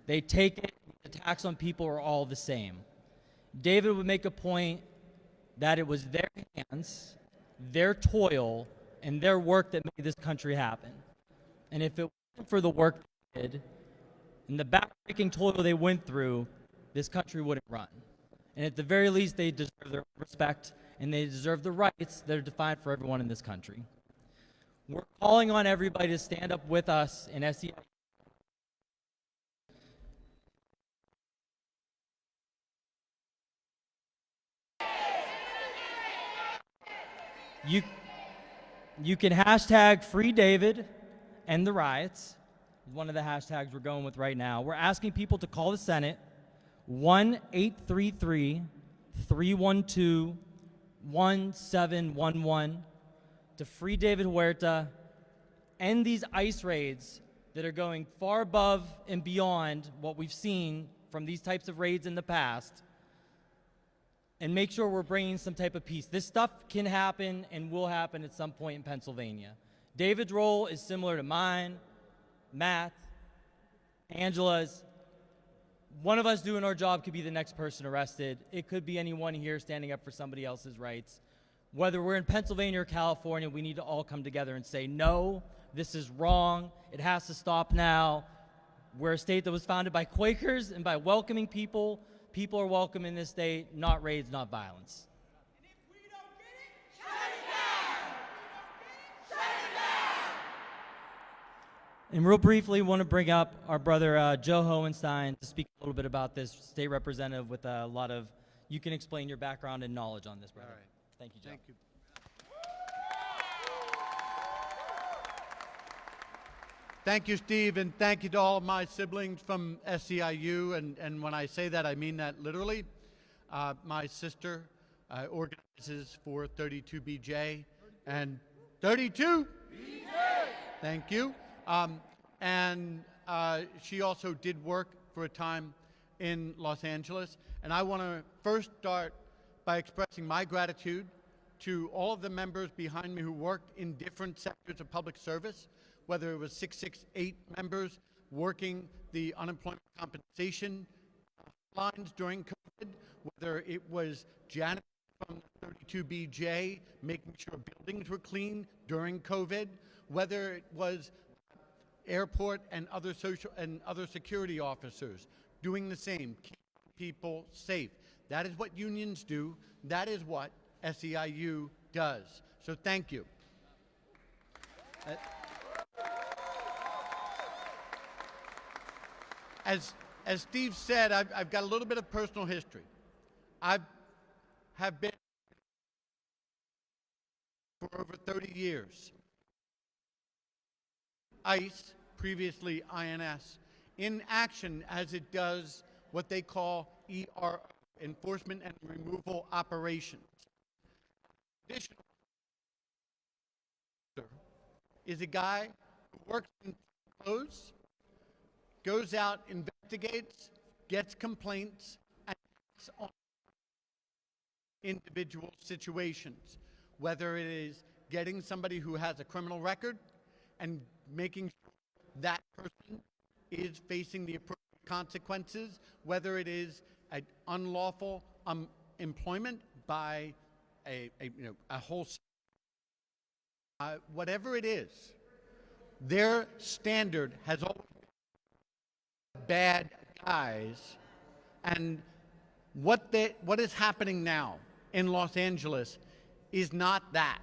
They take it, the attacks on people are all the same. David would make a point that it was their hands, their toil, and their work that made this country happen. And if it wasn't for the work they did and the backbreaking toil they went through, this country wouldn't run. And at the very least, they deserve their respect and they deserve the rights that are defined for everyone in this country. We're calling on everybody to stand up with us in SEIU. You can hashtag Free David and the riots. One of the hashtags we're going with right now. We're asking people to call the Senate 1-833-312-1711 to free David Huerta, end these ICE raids that are going far above and beyond what we've seen from these types of raids in the past, and make sure we're bringing some type of peace. This stuff can happen and will happen at some point in Pennsylvania. David's role is similar to mine, Matt, Angela's. One of us doing our job could be the next person arrested. It could be anyone here standing up for somebody else's rights. Whether we're in Pennsylvania or California, we need to all come together and say, no, this is wrong. It has to stop now. We're a state that was founded by Quakers and by welcoming people. People are welcome in this state, not raids, not violence. And if we don't get it, shut it down! Shut it down! And real briefly, want to bring up our brother Joe Hohenstein to speak a little bit about this, state representative with a lot of, you can explain your background and knowledge on this, brother. All right. Thank you, Joe. Thank you. Thank you, Steve, and thank you to all of my siblings from SEIU, and when I say that, I mean that literally. My sister organizes for 32BJ, and 32? BJ! Thank you. And she also did work for a time in Los Angeles, and I want to first start by expressing my gratitude to all of the members behind me who worked in different sectors of public service, whether it was 668 members working the unemployment compensation lines during COVID, whether it was janitors from 32BJ making sure buildings were clean during COVID, whether it was airport and other security officers doing the same, keeping people safe. That is what unions do. That is what SEIU does. So thank you. As Steve said, I've got a little bit of personal history. I have been for over 30 years. ICE, previously INS, in action as it does what they call ERO, Enforcement and Removal Operations. Additionally, is a guy who works in clothes, goes out, investigates, gets complaints, and acts on individual situations, whether it is getting somebody who has a criminal record and making sure that person is facing the appropriate consequences, whether it is an unlawful employment by a whole, whatever it is, their standard has always been bad guys. And what is happening now in Los Angeles is not that.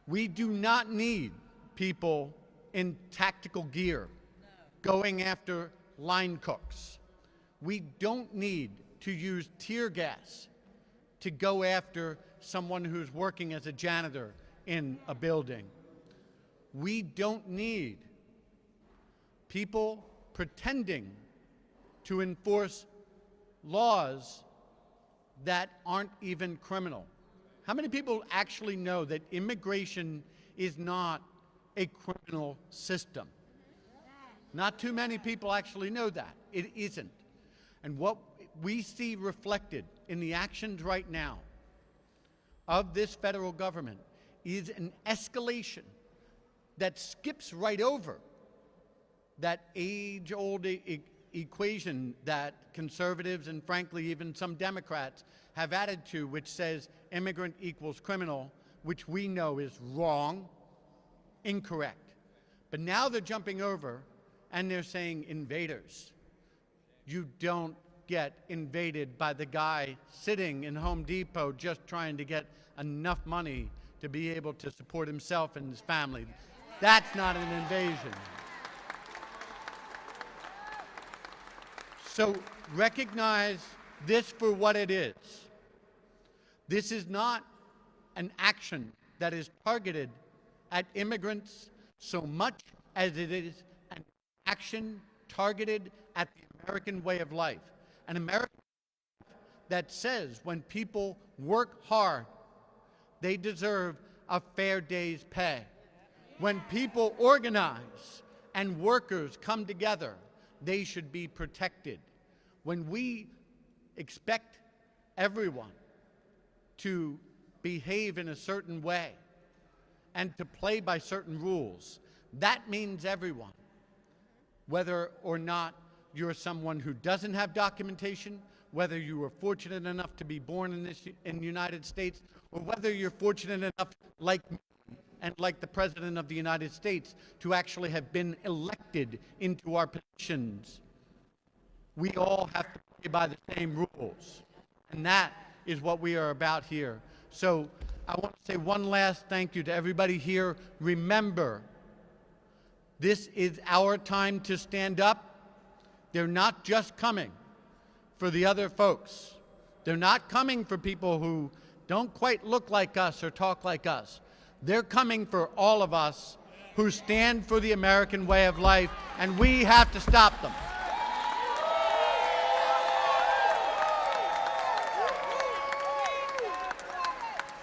We do not need people in tactical gear going after line cooks. We don't need to use tear gas to go after someone who's working as a janitor in a building. We don't need people pretending to enforce laws that aren't even criminal. How many people actually know that immigration is not a criminal system? Not too many people actually know that. It isn't. And what we see reflected in the actions right now of this federal government is an escalation that skips right over that age-old equation that conservatives and frankly even some Democrats have added to, which says immigrant equals criminal, which we know is wrong, incorrect. But now they're jumping over and they're saying invaders. You don't get invaded by the guy sitting in Home Depot just trying to get enough money to be able to support himself and his family. That's not an invasion. So recognize this for what it is. This is not an action that is targeted at immigrants so much as it is an action targeted at the American way of life. An American that says when people work hard, they deserve a fair day's pay. When people organize and workers come together, they should be protected. When we expect everyone to behave in a certain way and to play by certain rules, that means everyone. Whether or not you're someone who doesn't have documentation, whether you were fortunate enough to be born in the United States, or whether you're fortunate enough, like me and like the President of the United States, to actually have been elected into our positions. We all have to play by the same rules. And that is what we are about here. So I want to say one last thank you to everybody here. Remember, this is our time to stand up. They're not just coming for the other folks. They're not coming for people who don't quite look like us or talk like us. They're coming for all of us who stand for the American way of life, and we have to stop them.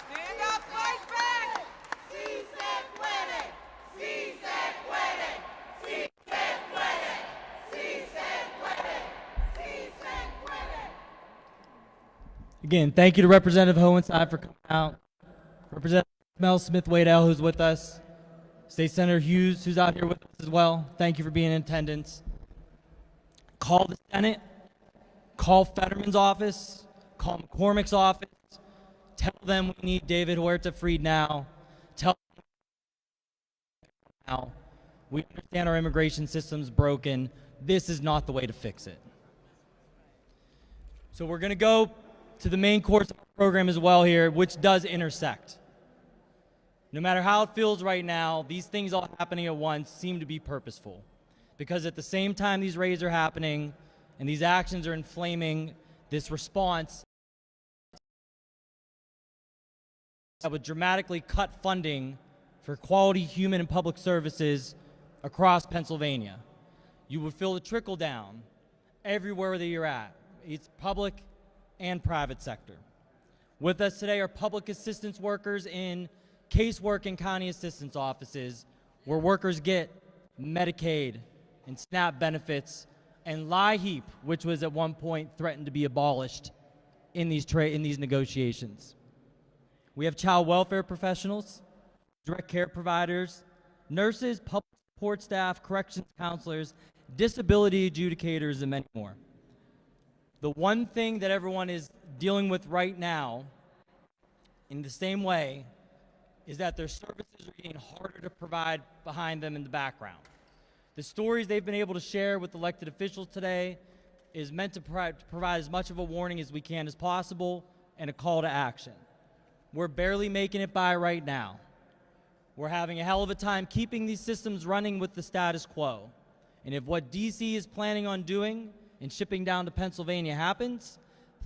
Stand up, fight back. Sí se puede. Sí se puede. Sí se puede. Sí se puede. Sí se puede. Again, thank you to Representative Hohenside for coming out. Representative Mel Smith-Waddell, who's with us. State Senator Hughes, who's out here with us as well. Thank you for being in attendance. Call the Senate. Call Fetterman's office. Call McCormick's office. Tell them we need David Huerta freed now. Tell them now. We understand our immigration system's broken. This is not the way to fix it. So we're going to go to the main course of our program as well here, which does intersect. No matter how it feels right now, these things all happening at once seem to be purposeful. Because at the same time these raids are happening and these actions are inflaming this response that would dramatically cut funding for quality human and public services across Pennsylvania. You would feel the trickle down everywhere that you're at. It's public and private sector. With us today are public assistance workers in casework and county assistance offices, where workers get Medicaid and SNAP benefits, and LIHEAP, which was at one point threatened to be abolished in these negotiations. We have child welfare professionals, direct care providers, nurses, public support staff, corrections counselors, disability adjudicators, and many more. The one thing that everyone is dealing with right now, in the same way, is that their services are getting harder to provide behind them in the background. The stories they've been able to share with elected officials today is meant to provide as much of a warning as we can as possible and a call to action. We're barely making it by right now. We're having a hell of a time keeping these systems running with the status quo. And if what DC is planning on doing and shipping down to Pennsylvania happens,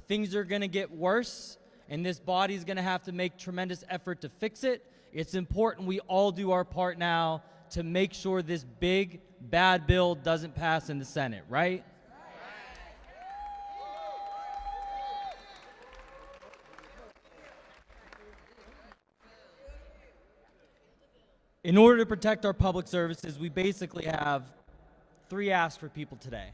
things are gonna get worse, and this body's gonna have to make tremendous effort to fix it. It's important we all do our part now to make sure this big, bad bill doesn't pass in the Senate, right? In order to protect our public services, we basically have three asks for people today.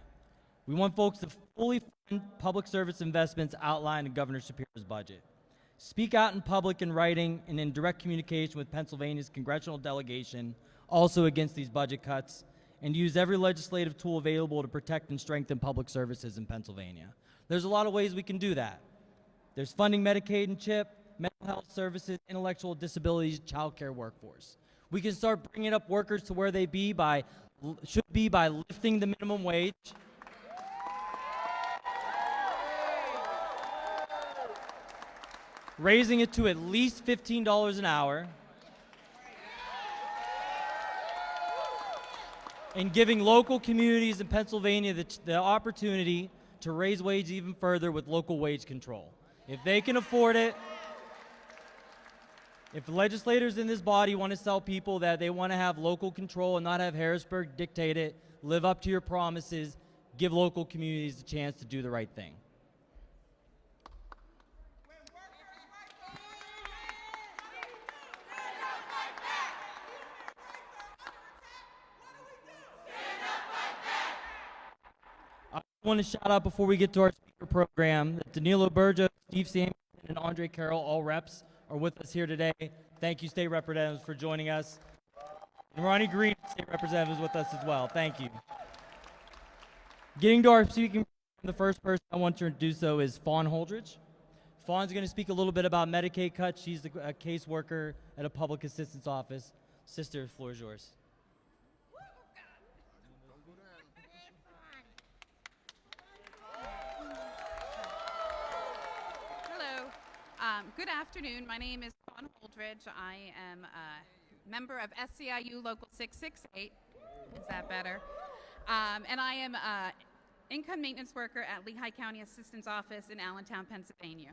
We want folks to fully fund public service investments outlined in Governor Shapiro's budget. Speak out in public in writing and in direct communication with Pennsylvania's congressional delegation, also against these budget cuts, and use every legislative tool available to protect and strengthen public services in Pennsylvania. There's a lot of ways we can do that. There's funding Medicaid and CHIP, mental health services, intellectual disabilities, child care workforce. We can start bringing up workers to where they should be by lifting the minimum wage, raising it to at least $15 an hour, and giving local communities in Pennsylvania the opportunity to raise wages even further with local wage control. If they can afford it, if legislators in this body want to tell people that they want to have local control and not have Harrisburg dictate it, live up to your promises, give local communities a chance to do the right thing. I want to shout out before we get to our speaker program that Danilo Burgos, Steve Samuelson, and Andre Carroll, all reps, are with us here today. Thank you, state representatives, for joining us. And Ronnie Green, state representative, is with us as well. Thank you. Getting to our speaking, the first person I want to introduce, though, is Fawn Holdridge. Fawn's going to speak a little bit about Medicaid cuts. She's a caseworker at a public assistance office. Sister, the floor is yours. Good afternoon. My name is Fawn Holdridge. I am a member of SEIU Local 668. Is that better? And I am an income maintenance worker at Lehigh County Assistance Office in Allentown, Pennsylvania.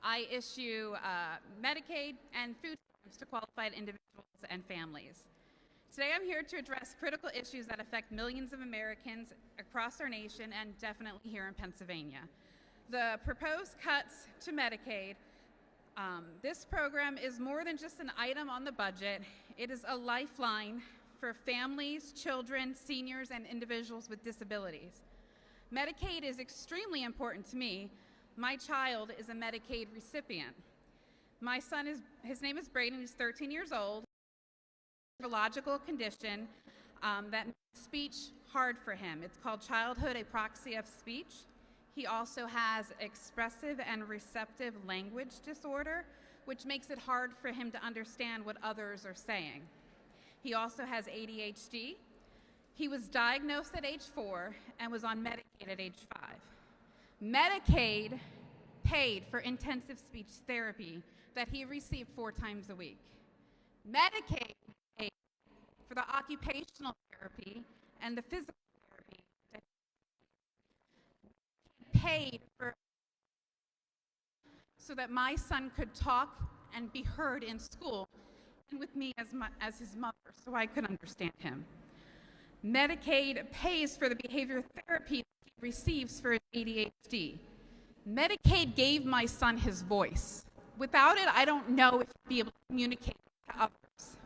I issue Medicaid and food stamps to qualified individuals and families. Today I'm here to address critical issues that affect millions of Americans across our nation and definitely here in Pennsylvania. The proposed cuts to Medicaid. This program is more than just an item on the budget. It is a lifeline for families, children, seniors, and individuals with disabilities. Medicaid is extremely important to me. My child is a Medicaid recipient. My son his name is Braden, he's 13 years old. A neurological condition that makes speech hard for him. It's called childhood apraxia of speech. He also has expressive and receptive language disorder, which makes it hard for him to understand what others are saying. He also has ADHD. He was diagnosed at age 4 and was on Medicaid at age 5. Medicaid paid for intensive speech therapy that he received 4 times a week. Medicaid paid for the occupational therapy and the physical therapy that paid for so that my son could talk and be heard in school and with me as his mother so I could understand him. Medicaid pays for the behavior therapy that he receives for his ADHD. Medicaid gave my son his voice. Without it, I don't know if he'd be able to communicate to others.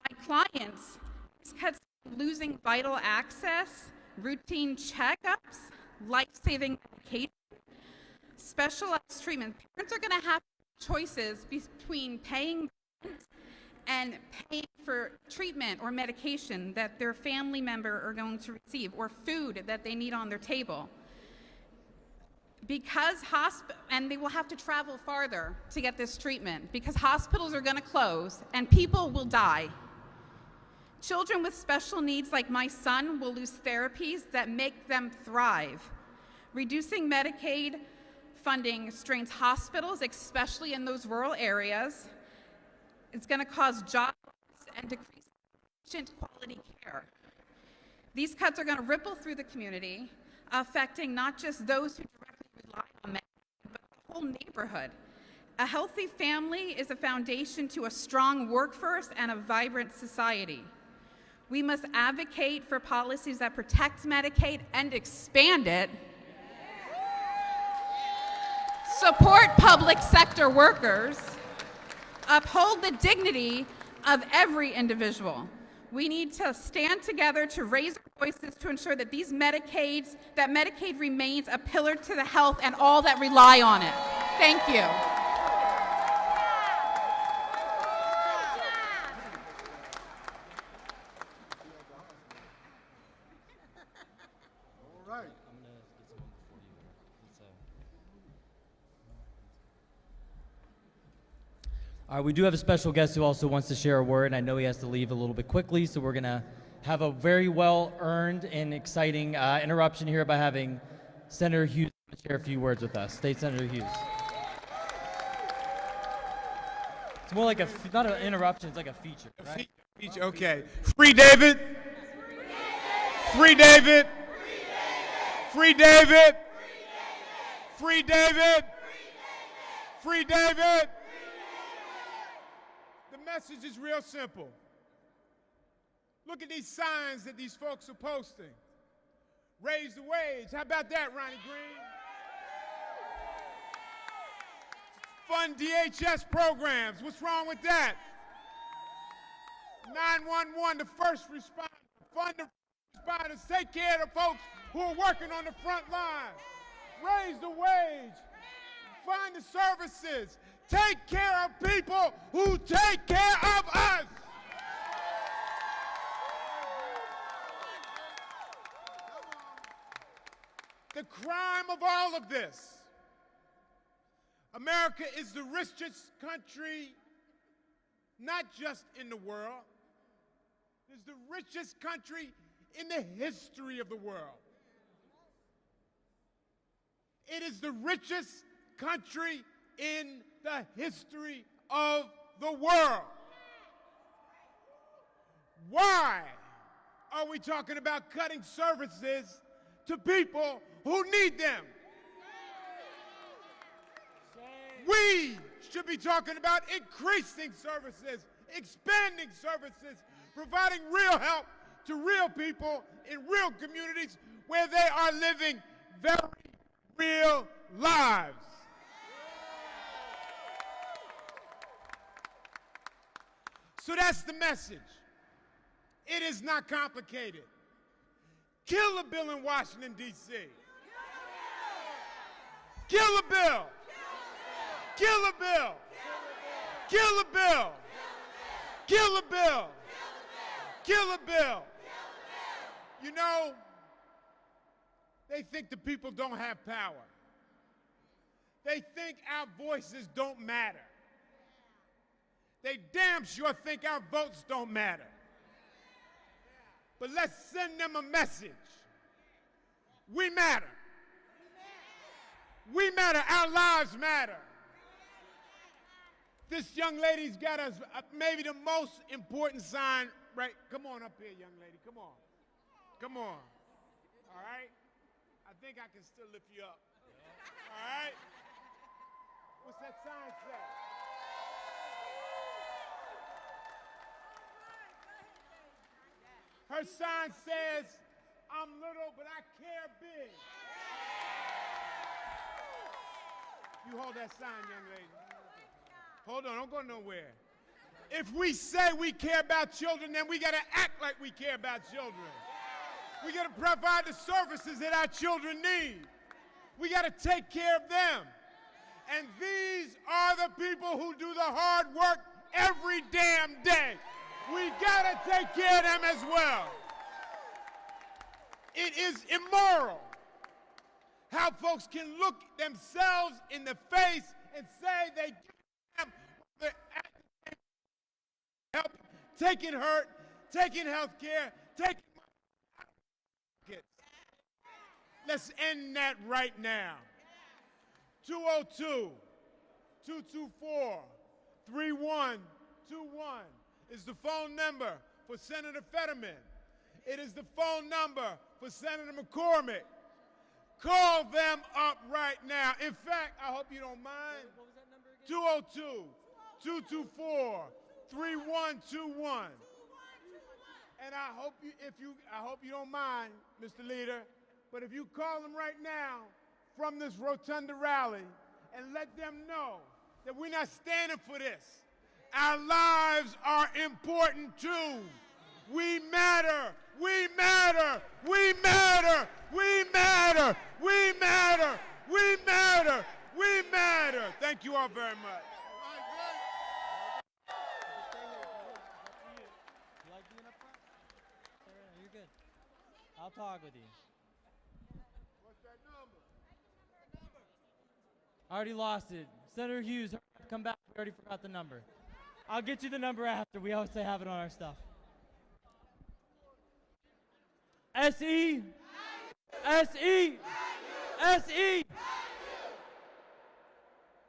My clients, these cuts losing vital access, routine checkups, life-saving medication, specialized treatment. Parents are going to have choices between paying rent and paying for treatment or medication that their family member are going to receive, or food that they need on their table. And they will have to travel farther to get this treatment because hospitals are going to close and people will die. Children with special needs like my son will lose therapies that make them thrive. Reducing Medicaid funding strains hospitals, especially in those rural areas. It's going to cause job loss and decrease patient quality care. These cuts are going to ripple through the community, affecting not just those who directly rely on Medicaid, but the whole neighborhood. A healthy family is a foundation to a strong workforce and a vibrant society. We must advocate for policies that protect Medicaid and expand it, support public sector workers, uphold the dignity of every individual. We need to stand together to raise our voices to ensure that Medicaid remains a pillar to the health and all that rely on it. Thank you. right. I'm gonna get someone before you. All right, we do have a special guest who also wants to share a word. I know he has to leave a little bit quickly, so we're gonna have a very well-earned and exciting interruption here by having Senator Hughes share a few words with us. State Senator Hughes. It's more like not an interruption, it's like a feature, right? Feature, okay. Free David. Free David. Free David. Free David. Free David. The message is real simple. Look at these signs that these folks are posting. Raise the wage. How about that, Ronnie Green? Fund DHS programs. What's wrong with that? 911, the first responders. Fund the responders. Take care of the folks who are working on the front line. Raise the wage. Fund the services. Take care of people who take care of us. The crime of all of this. America is the richest country, not just in the world. It's the richest country in the history of the world. It is the richest country in the history of the world. Why are we talking about cutting services to people who need them? We should be talking about increasing services, expanding services, providing real help to real people in real communities where they are living very real lives. So that's the message. It is not complicated. Kill a bill in Washington, D.C. Kill a bill. Kill a bill. Kill a bill. Kill a bill. Kill a bill. You know, they think the people don't have power. They think our voices don't matter. They damn sure think our votes don't matter. But let's send them a message. We matter. We matter. Our lives matter. This young lady's got us maybe the most important sign, right? Come on up here, young lady. Come on. Come on. All right? I think I can still lift you up. All right? What's that sign say? Her sign says, I'm little, but I care big. You hold that sign, young lady. Hold on, don't go nowhere. If we say we care about children, then we got to act like we care about children. We got to provide the services that our children need. We got to take care of them. And these are the people who do the hard work every damn day. We got to take care of them as well. It is immoral how folks can look themselves in the face and say they give them the help, taking hurt, taking health care, taking money. Let's end that right now. 202-224-3121 is the phone number for Senator Fetterman. It is the phone number for Senator McCormick. Call them up right now. In fact, I hope you don't mind. What was that number again? 202-224-3121. And I hope you don't mind, Mr. Leader, but if you call them right now from this Rotunda rally and let them know that we're not standing for this. Our lives are important too. We matter. We matter. We matter. We matter. We matter. We matter. We matter. Thank you all very much. You like being up front? You're good. I'll talk with you. I already lost it. Senator Hughes, hurry up, come back. We already forgot the number. I'll get you the number after. We always say have it on our stuff. SE. SE. SE.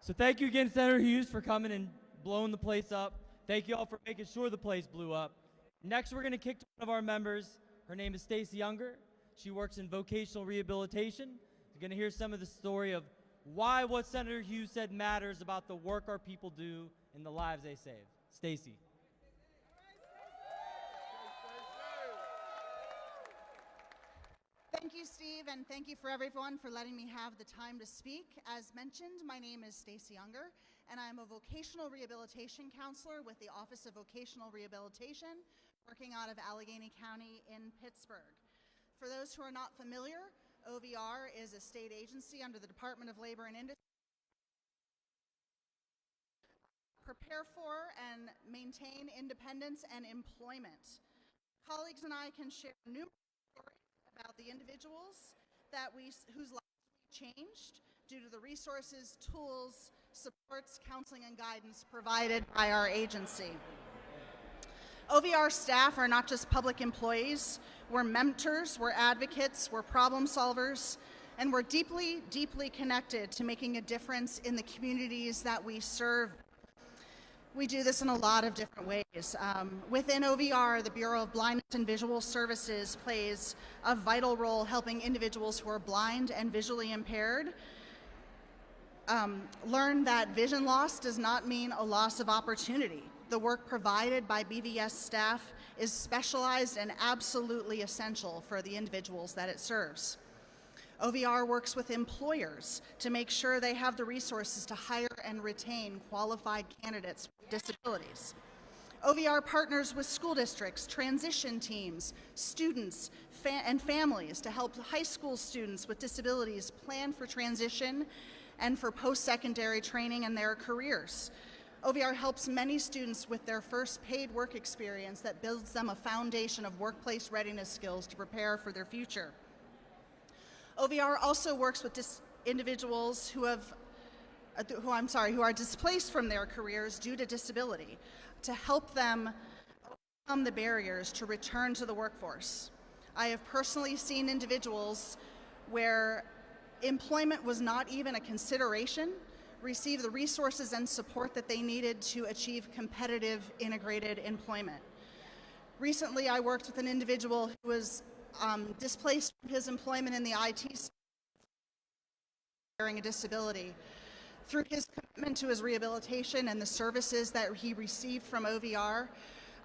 So thank you again, Senator Hughes, for coming and blowing the place up. Thank you all for making sure the place blew up. Next, we're going to kick to one of our members. Her name is Stacy Younger. She works in vocational rehabilitation. You're going to hear some of the story of why what Senator Hughes said matters about the work our people do and the lives they save. Stacy. Thank you, Steve, and thank you for everyone for letting me have the time to speak. As mentioned, my name is Stacy Younger, and I'm a vocational rehabilitation counselor with the Office of Vocational Rehabilitation, working out of Allegheny County in Pittsburgh. For those who are not familiar, OVR is a state agency under the Department of Labor and Industry. Prepare for and maintain independence and employment. Colleagues and I can share numerous stories about the individuals whose lives we changed due to the resources, tools, supports, counseling, and guidance provided by our agency. OVR staff are not just public employees. We're mentors, we're advocates, we're problem solvers, and we're deeply, deeply connected to making a difference in the communities that we serve. We do this in a lot of different ways. Within OVR, the Bureau of Blindness and Visual Services plays a vital role helping individuals who are blind and visually impaired learn that vision loss does not mean a loss of opportunity. The work provided by BVS staff is specialized and absolutely essential for the individuals that it serves. OVR works with employers to make sure they have the resources to hire and retain qualified candidates with disabilities. OVR partners with school districts, transition teams, students, and families to help high school students with disabilities plan for transition and for post-secondary training in their careers. OVR helps many students with their first paid work experience that builds them a foundation of workplace readiness skills to prepare for their future. OVR also works with individuals who are displaced from their careers due to disability to help them overcome the barriers to return to the workforce. I have personally seen individuals where employment was not even a consideration receive the resources and support that they needed to achieve competitive integrated employment. Recently, I worked with an individual who was displaced from his employment in the IT sector bearing a disability. Through his commitment to his rehabilitation and the services that he received from OVR,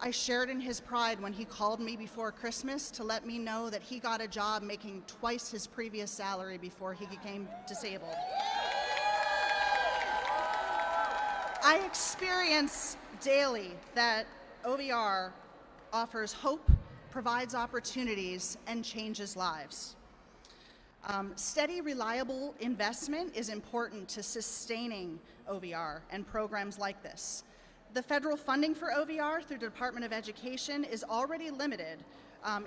I shared in his pride when he called me before Christmas to let me know that he got a job making twice his previous salary before he became disabled. I experience daily that OVR offers hope, provides opportunities, and changes lives. Steady, reliable investment is important to sustaining OVR and programs like this. The federal funding for OVR through the Department of Education is already limited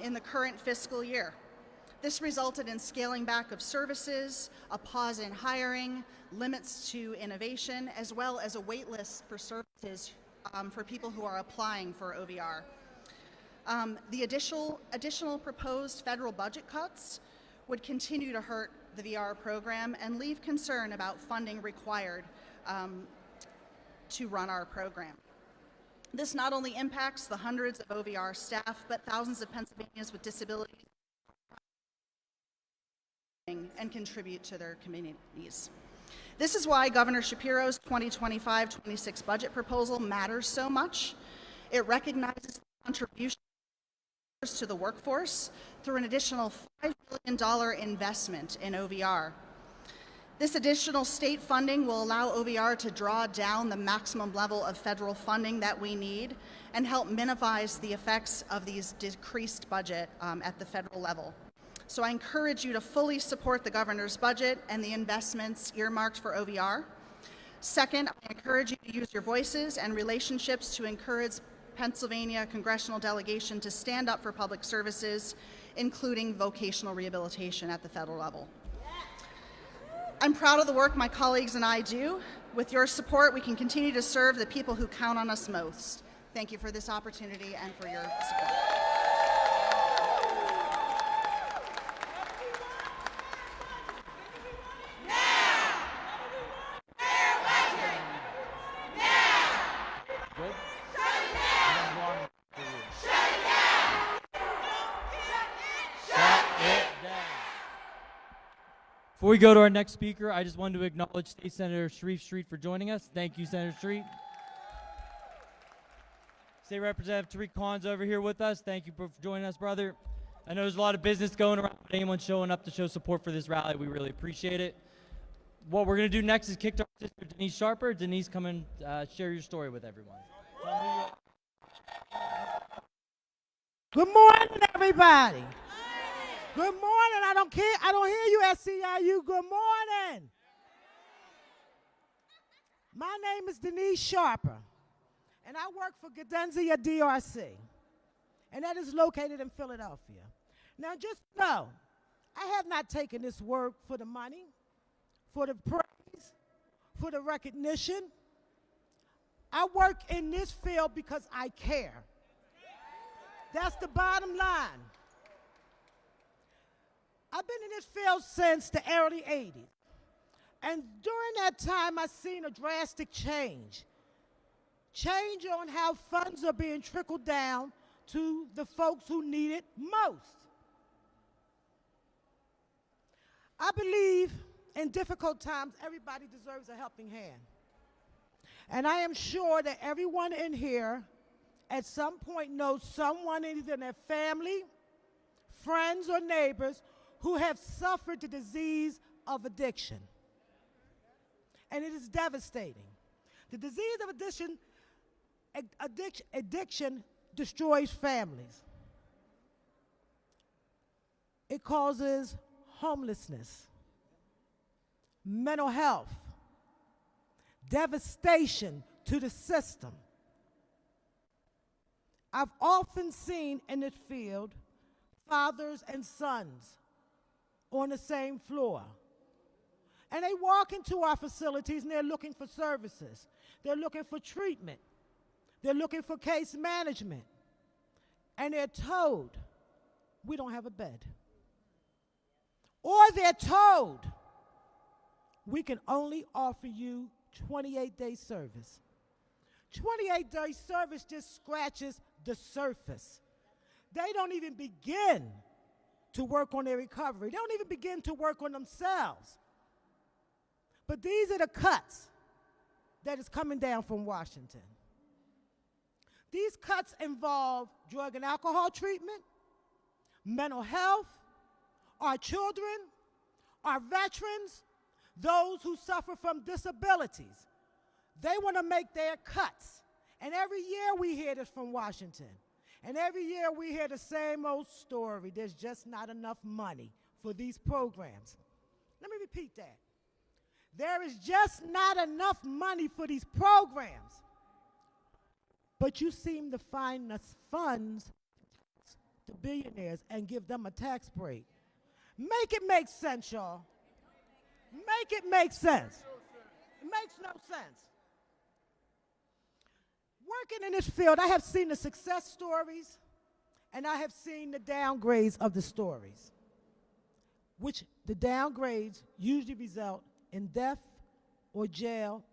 in the current fiscal year. This resulted in scaling back of services, a pause in hiring, limits to innovation, as well as a wait list for services for people who are applying for OVR. The additional proposed federal budget cuts would continue to hurt the VR program and leave concern about funding required to run our program. This not only impacts the hundreds of OVR staff, but thousands of Pennsylvanians with disabilities and contribute to their communities. This is why Governor Shapiro's 2025-26 budget proposal matters so much. It recognizes the contributions to the workforce through an additional $5 billion investment in OVR. This additional state funding will allow OVR to draw down the maximum level of federal funding that we need and help minimize the effects of these decreased budget at the federal level. So I encourage you to fully support the governor's budget and the investments earmarked for OVR. Second, I encourage you to use your voices and relationships to encourage Pennsylvania congressional delegation to stand up for public services, including vocational rehabilitation at the federal level. I'm proud of the work my colleagues and I do. With your support, we can continue to serve the people who count on us most. Thank you for this opportunity and for your support. Before we go to our next speaker, I just wanted to acknowledge State Senator Sharif Street for joining us. Thank you, Senator Street. State Representative Tariq Khan's over here with us. Thank you for joining us, brother. I know there's a lot of business going around, but anyone showing up to show support for this rally, we really appreciate it. What we're going to do next is kick to our sister, Denise Sharper. Denise, come and share your story with everyone. Good morning, everybody. Good morning. I don't hear you, SEIU. Good morning. My name is Denise Sharper, and I work for Gadenzia DRC, and that is located in Philadelphia. Now, just know, I have not taken this work for the money, for the praise, for the recognition. I work in this field because I care. That's the bottom line. I've been in this field since the early 80s. And during that time, I've seen a drastic change. Change on how funds are being trickled down to the folks who need it most. I believe in difficult times, everybody deserves a helping hand. And I am sure that everyone in here at some point knows someone, either in their family, friends, or neighbors, who have suffered the disease of addiction. And it is devastating. The disease of addiction destroys families. It causes homelessness, mental health, devastation to the system. I've often seen in this field fathers and sons on the same floor. And they walk into our facilities and they're looking for services. They're looking for treatment. They're looking for case management. And they're told, we don't have a bed. Or they're told, we can only offer you 28-day service. 28-day service just scratches the surface. They don't even begin to work on their recovery. They don't even begin to work on themselves. But these are the cuts that is coming down from Washington. These cuts involve drug and alcohol treatment, mental health, our children, our veterans, those who suffer from disabilities. They want to make their cuts. And every year we hear this from Washington. And every year we hear the same old story. There's just not enough money for these programs. Let me repeat that. There is just not enough money for these programs. But you seem to find the funds to billionaires and give them a tax break. Make it make sense, y'all. Make it make sense. It makes no sense. Working in this field, I have seen the success stories and I have seen the downgrades of the stories, which the downgrades usually result in death or jail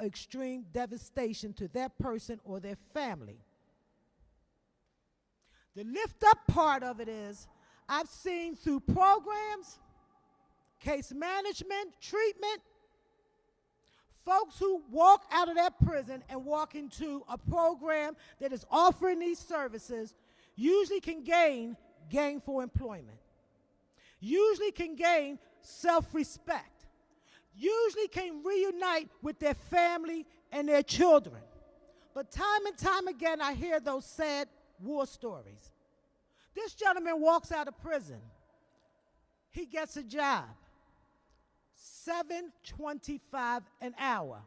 or extreme devastation to that person or their family. The lift up part of it is I've seen through programs, case management, treatment, folks who walk out of that prison and walk into a program that is offering these services usually can gain gainful employment, usually can gain self-respect, usually can reunite with their family and their children. But time and time again, I hear those sad war stories. This gentleman walks out of prison. He gets a job. $7.25 an hour.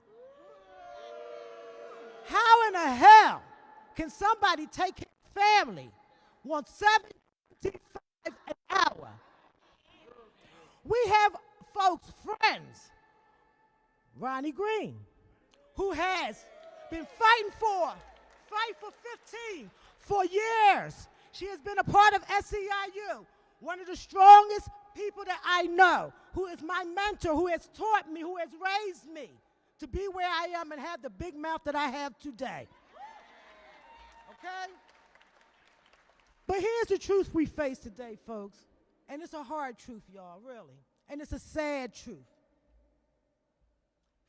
How in the hell can somebody take his family want $7.25 an hour? We have folks' friends, Ronnie Green, who has been fighting for 15 for years. She has been a part of SEIU, one of the strongest people that I know, who is my mentor, who has taught me, who has raised me to be where I am and have the big mouth that I have today. Okay? But here's the truth we face today, folks. And it's a hard truth, y'all, really. And it's a sad truth.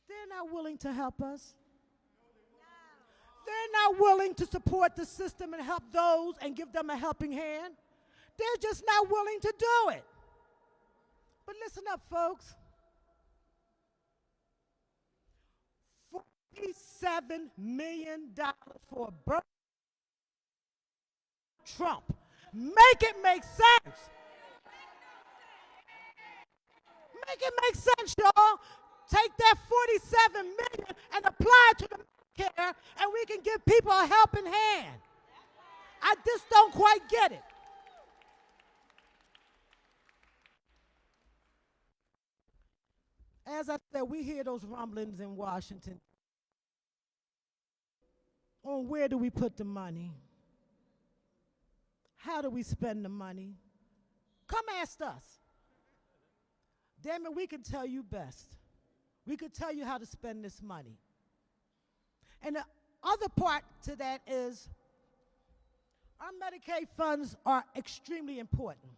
They're not willing to help us. They're not willing to support the system and help those and give them a helping hand. They're just not willing to do it. But listen up, folks. $47 million for Trump. Make it make sense. Make it make sense, y'all. Take that $47 million and apply it to the Medicare, and we can give people a helping hand. I just don't quite get it. As I said, we hear those rumblings in Washington. On where do we put the money? How do we spend the money? Come ask us. Damn it, we can tell you best. We could tell you how to spend this money. And the other part to that is our Medicaid funds are extremely important.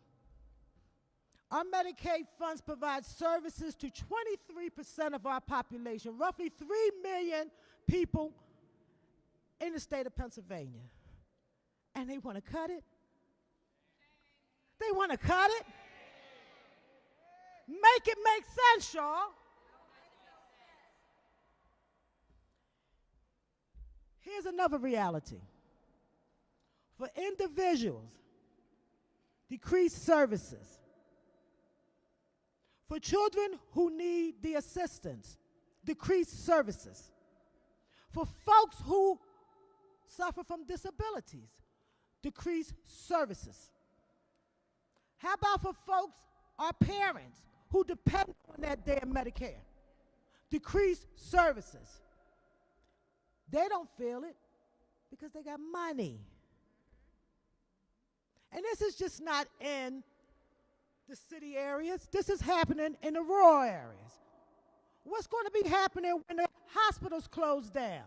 Our Medicaid funds provide services to 23% of our population, roughly 3 million people in the state of Pennsylvania. And they want to cut it? They want to cut it? Make it make sense, y'all. Here's another reality. For individuals, decreased services. For children who need the assistance, decreased services. For folks who suffer from disabilities, decreased services. How about for folks, our parents, who depend on that damn Medicare? Decreased services. They don't feel it because they got money. And this is just not in the city areas. This is happening in the rural areas. What's going to be happening when the hospitals close down?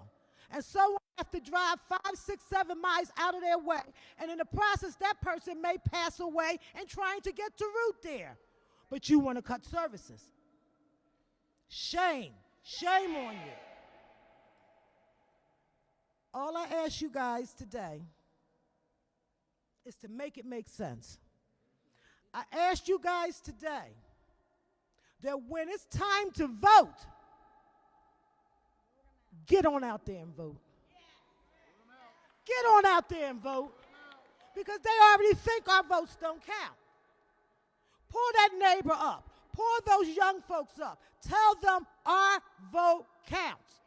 And someone have to drive 5, 6, 7 miles out of their way. And in the process, that person may pass away and trying to get to root there. But you want to cut services. Shame. Shame on you. All I ask you guys today is to make it make sense. I asked you guys today that when it's time to vote, get on out there and vote. Get on out there and vote. Because they already think our votes don't count. Pull that neighbor up. Pull those young folks up. Tell them our vote counts.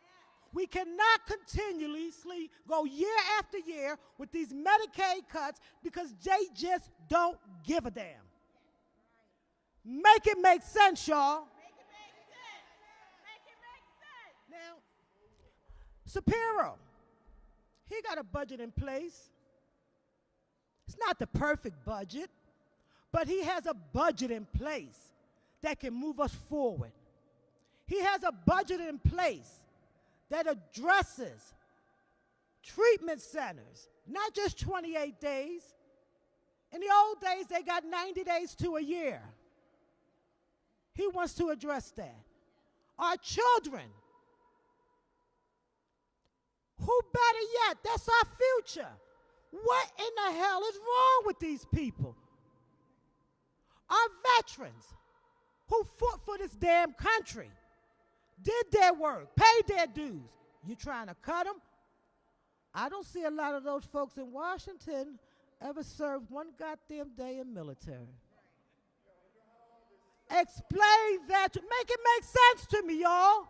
We cannot continuously go year after year with these Medicaid cuts because they just don't give a damn. Make it make sense, y'all. Make it make sense. Make it make sense. Now, Shapiro, he got a budget in place. It's not the perfect budget, but he has a budget in place that can move us forward. He has a budget in place that addresses treatment centers, not just 28 days. In the old days, they got 90 days to a year. He wants to address that. Our children, who better yet, that's our future. What in the hell is wrong with these people? Our veterans who fought for this damn country, did their work, paid their dues. You trying to cut them? I don't see a lot of those folks in Washington ever served one goddamn day in military. Explain that to make it make sense to me, y'all.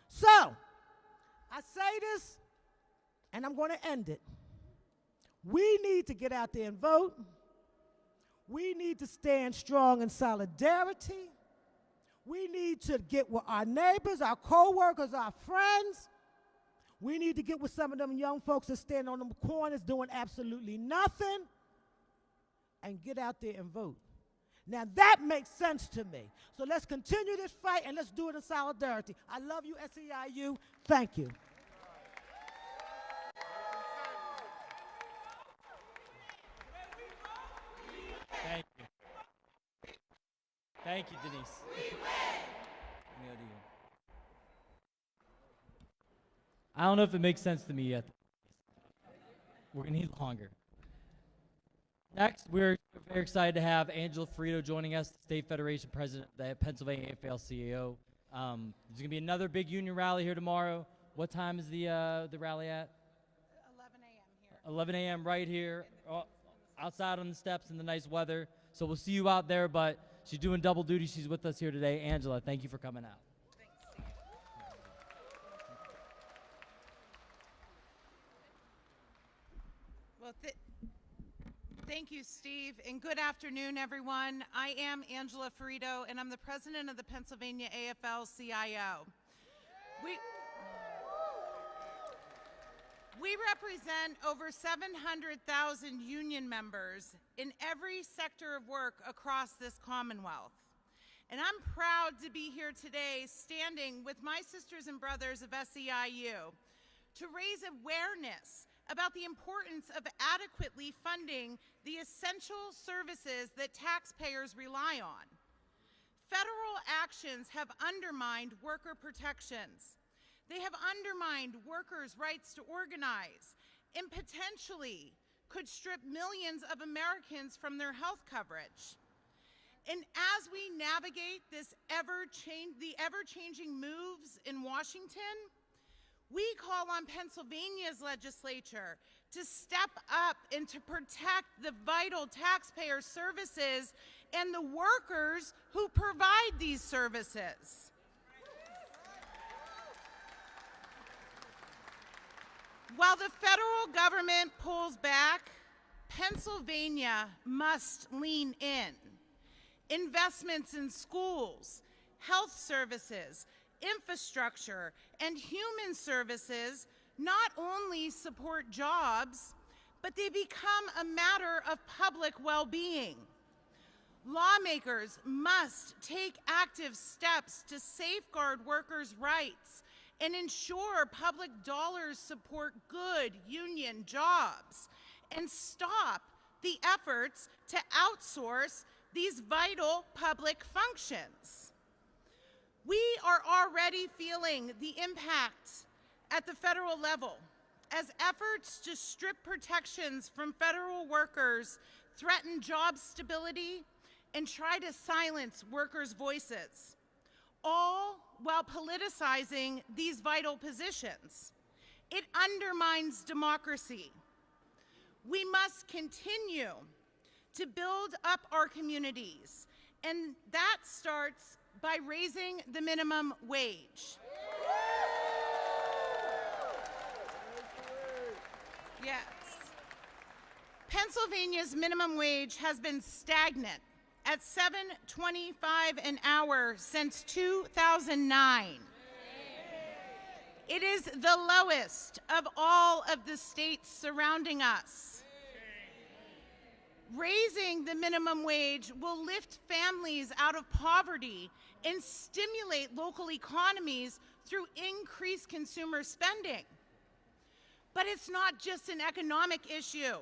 So, I say this, and I'm going to end it. We need to get out there and vote. We need to stand strong in solidarity. We need to get with our neighbors, our co-workers, our friends. We need to get with some of them young folks that stand on them corners doing absolutely nothing and get out there and vote. Now that makes sense to me. So let's continue this fight and let's do it in solidarity. I love you, SEIU. Thank you. Thank you. Thank you, Denise. Let me go to you. I don't know if it makes sense to me yet. We're going to need longer. Next, we're very excited to have Angela Frito joining us, State Federation President of the Pennsylvania AFL-CIO. There's going to be another big union rally here tomorrow. What time is the rally at? 11 a.m. here. 11 a.m. right here, outside on the steps in the nice weather. So we'll see you out there, but she's doing double duty. She's with us here today. Angela, thank you for coming out. Thanks, Steve. Well, thank you, Steve, and good afternoon, everyone. I am Angela Frito, and I'm the president of the Pennsylvania AFL-CIO. We represent over 700,000 union members in every sector of work across this Commonwealth. And I'm proud to be here today standing with my sisters and brothers of SEIU to raise awareness about the importance of adequately funding the essential services that taxpayers rely on. Federal actions have undermined worker protections. They have undermined workers' rights to organize and potentially could strip millions of Americans from their health coverage. And as we navigate the ever-changing moves in Washington, we call on Pennsylvania's legislature to step up and to protect the vital taxpayer services and the workers who provide these services. While the federal government pulls back, Pennsylvania must lean in. Investments in schools, health services, infrastructure, and human services not only support jobs, but they become a matter of public well-being. Lawmakers must take active steps to safeguard workers' rights and ensure public dollars support good union jobs, and stop the efforts to outsource these vital public functions. We are already feeling the impact at the federal level as efforts to strip protections from federal workers threaten job stability and try to silence workers' voices, all while politicizing these vital positions. It undermines democracy. We must continue to build up our communities, and that starts by raising the minimum wage. Yes. Pennsylvania's minimum wage has been stagnant at $7.25 an hour since 2009. It is the lowest of all of the states surrounding us. Raising the minimum wage will lift families out of poverty and stimulate local economies through increased consumer spending. But it's not just an economic issue.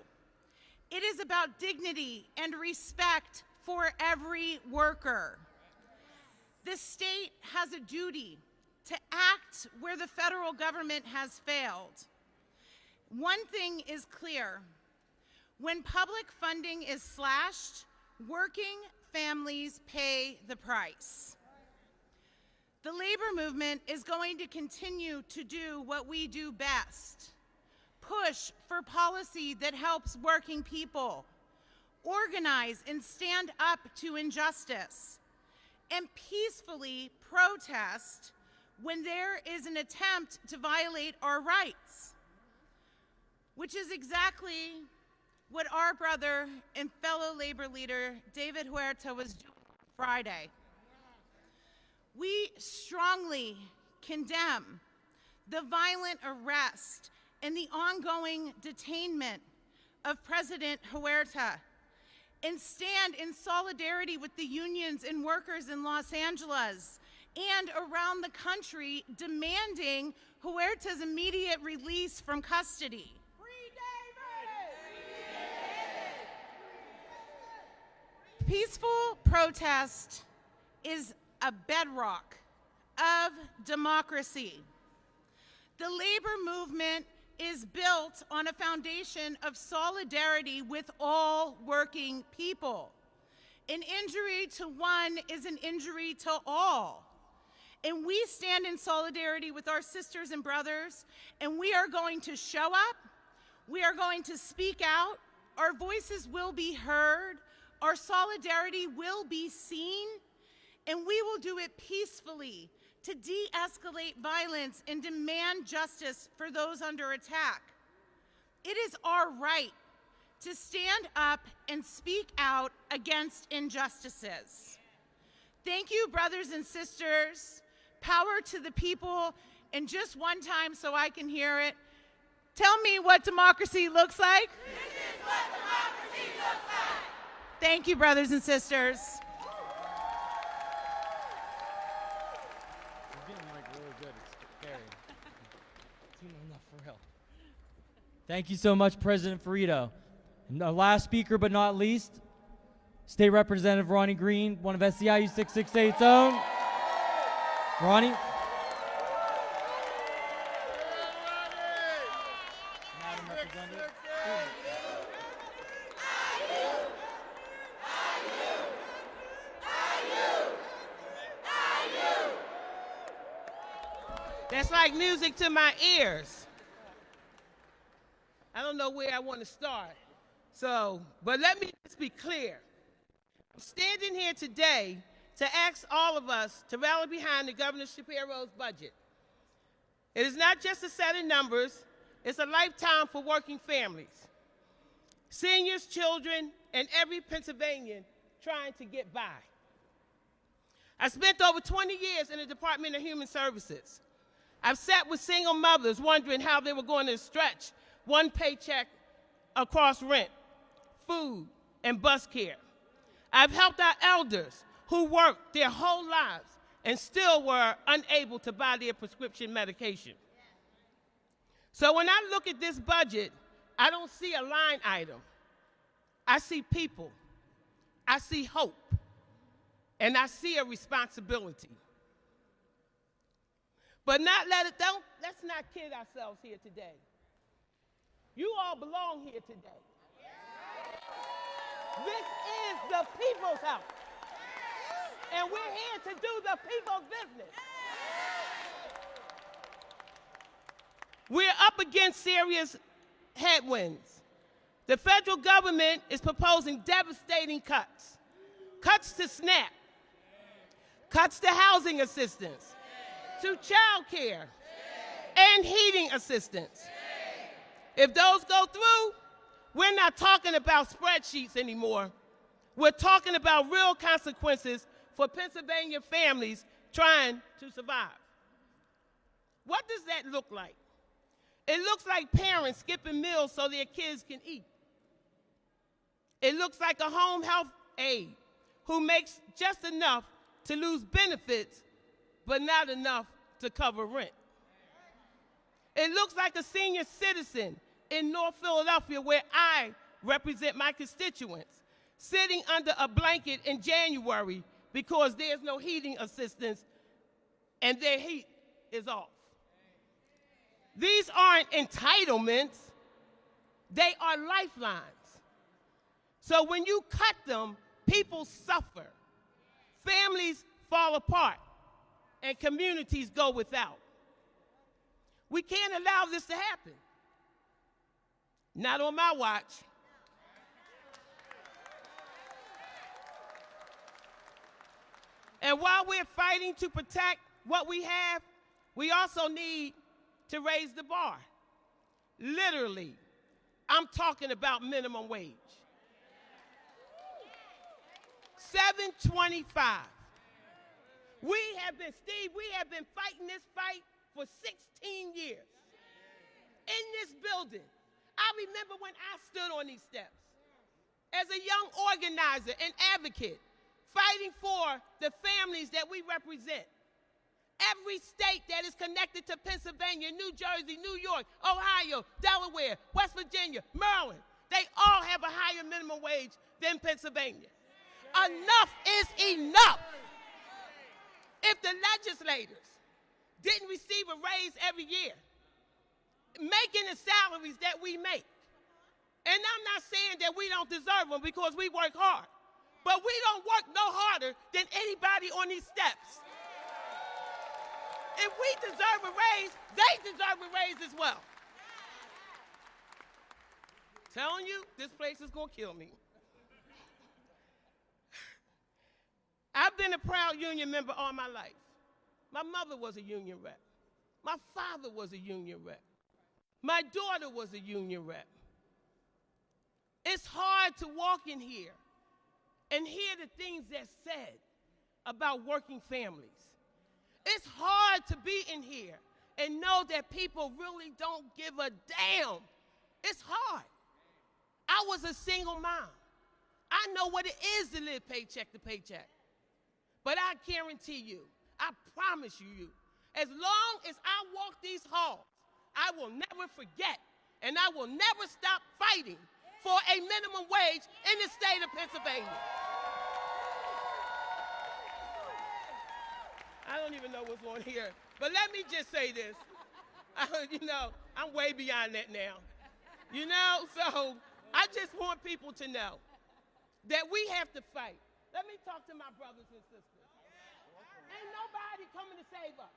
It is about dignity and respect for every worker. The state has a duty to act where the federal government has failed. One thing is clear. When public funding is slashed, working families pay the price. The labor movement is going to continue to do what we do best: push for policy that helps working people, organize and stand up to injustice, and peacefully protest when there is an attempt to violate our rights, which is exactly what our brother and fellow labor leader David Huerta was doing Friday. We strongly condemn the violent arrest and the ongoing detainment of President Huerta and stand in solidarity with the unions and workers in Los Angeles and around the country demanding Huerta's immediate release from custody. Peaceful protest is a bedrock of democracy. The labor movement is built on a foundation of solidarity with all working people. An injury to one is an injury to all. And we stand in solidarity with our sisters and brothers, and we are going to show up, we are going to speak out, our voices will be heard, our solidarity will be seen, and we will do it peacefully to de-escalate violence and demand justice for those under attack. It is our right to stand up and speak out against injustices. Thank you, brothers and sisters. Power to the people. And just one time so I can hear it, tell me what democracy looks like. This is what democracy looks like. Thank you, brothers and sisters. Thank you so much, President Huerta. And our last speaker, but not least, State Representative Ronnie Green, one of SEIU 668's own. Ronnie. Madam Representative. That's like music to my ears. I don't know where I want to start. But let me just be clear. I'm standing here today to ask all of us to rally behind the Governor Shapiro's budget. It is not just a set of numbers, it's a lifetime for working families, seniors, children, and every Pennsylvanian trying to get by. I spent over 20 years in the Department of Human Services. I've sat with single mothers wondering how they were going to stretch one paycheck across rent, food, and bus care. I've helped our elders who worked their whole lives and still were unable to buy their prescription medication. So when I look at this budget, I don't see a line item. I see people. I see hope. And I see a responsibility. But let's not kid ourselves here today. You all belong here today. This is the people's house. And we're here to do the people's business. We're up against serious headwinds. The federal government is proposing devastating cuts. Cuts to SNAP. Cuts to housing assistance. To child care. And heating assistance. If those go through, we're not talking about spreadsheets anymore. We're talking about real consequences for Pennsylvania families trying to survive. What does that look like? It looks like parents skipping meals so their kids can eat. It looks like a home health aide who makes just enough to lose benefits, but not enough to cover rent. It looks like a senior citizen in North Philadelphia, where I represent my constituents, sitting under a blanket in January because there's no heating assistance and their heat is off. These aren't entitlements, they are lifelines. So when you cut them, people suffer, families fall apart, and communities go without. We can't allow this to happen. Not on my watch. And while we're fighting to protect what we have, we also need to raise the bar. Literally, I'm talking about minimum wage. $7.25. Steve, we have been fighting this fight for 16 years. In this building, I remember when I stood on these steps as a young organizer and advocate, fighting for the families that we represent. Every state that is connected to Pennsylvania, New Jersey, New York, Ohio, Delaware, West Virginia, Maryland, they all have a higher minimum wage than Pennsylvania. Enough is enough. If the legislators didn't receive a raise every year, making the salaries that we make, and I'm not saying that we don't deserve them because we work hard, but we don't work no harder than anybody on these steps. If we deserve a raise, they deserve a raise as well. Telling you, this place is gonna kill me. I've been a proud union member all my life. My mother was a union rep. My father was a union rep. My daughter was a union rep. It's hard to walk in here and hear the things that's said about working families. It's hard to be in here and know that people really don't give a damn. It's hard. I was a single mom. I know what it is to live paycheck to paycheck. But I guarantee you, I promise you, as long as I walk these halls, I will never forget and I will never stop fighting for a minimum wage in the state of Pennsylvania. I don't even know what's on here, but let me just say this. I'm way beyond that now. So I just want people to know that we have to fight. Let me talk to my brothers and sisters. Ain't nobody coming to save us.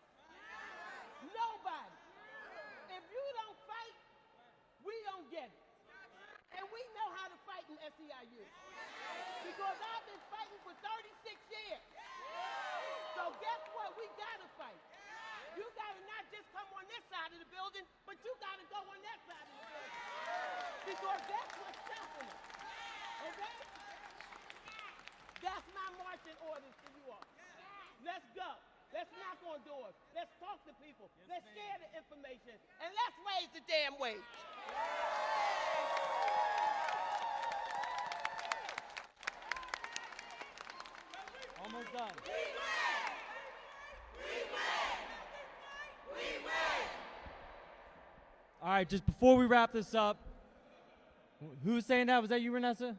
Nobody. If you don't fight, we don't get it. And we know how to fight in SEIU. Because I've been fighting for 36 years. So guess what? We gotta fight. You gotta not just come on this side of the building, but you gotta go on that side of the building. Because that's what's stopping us. Okay? That's my marching orders to you all. Let's go. Let's knock on doors. Let's talk to people. Let's share the information. And let's raise the damn wage. Almost done. We win! We win! We win! All right, just before we wrap this up, who was saying that? Was that you, Renessa?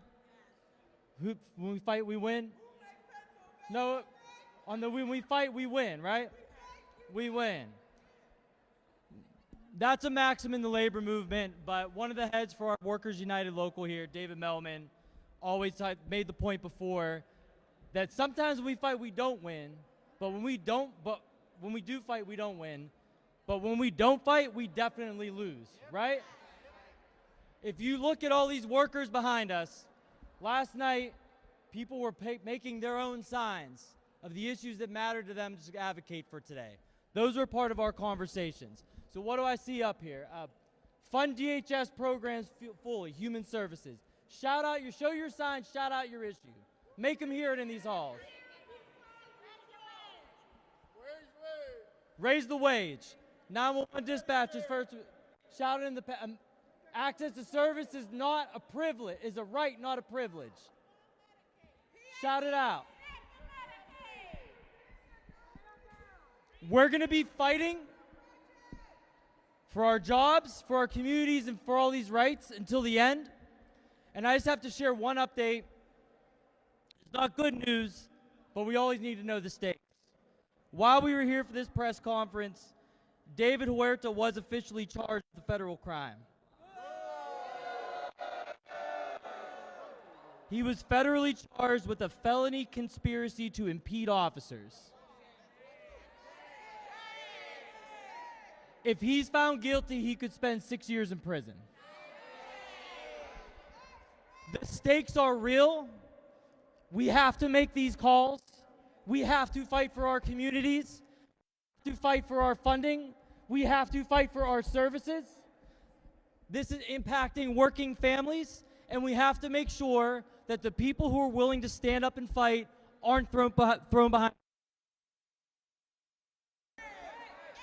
When we fight, we win? No, when we fight, we win, right? We win. That's a maxim in the labor movement, but one of the heads for our Workers United local here, David Melman, always made the point before that sometimes when we fight, we don't win, but when we do fight, we don't win. But when we don't fight, we definitely lose, right? If you look at all these workers behind us, last night, people were making their own signs of the issues that matter to them to advocate for today. Those were part of our conversations. So what do I see up here? Fund DHS programs fully, human services. Show your signs, shout out your issue. Make them hear it in these halls. Raise the wage. 911 dispatchers first. Shout it in the access to service is not a privilege, is a right, not a privilege. Shout it out. We're going to be fighting for our jobs, for our communities, and for all these rights until the end. And I just have to share one update. It's not good news, but we always need to know the stakes. While we were here for this press conference, David Huerta was officially charged with a federal crime. He was federally charged with a felony conspiracy to impede officers. If he's found guilty, he could spend 6 years in prison. The stakes are real. We have to make these calls. We have to fight for our communities, to fight for our funding. We have to fight for our services. This is impacting working families, and we have to make sure that the people who are willing to stand up and fight aren't thrown behind.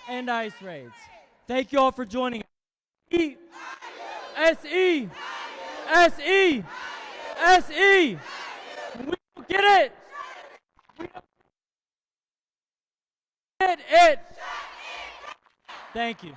And ice raids. Thank you all for joining us. S-E! S-E! S-E! We don't get it! We don't get it! Thank you.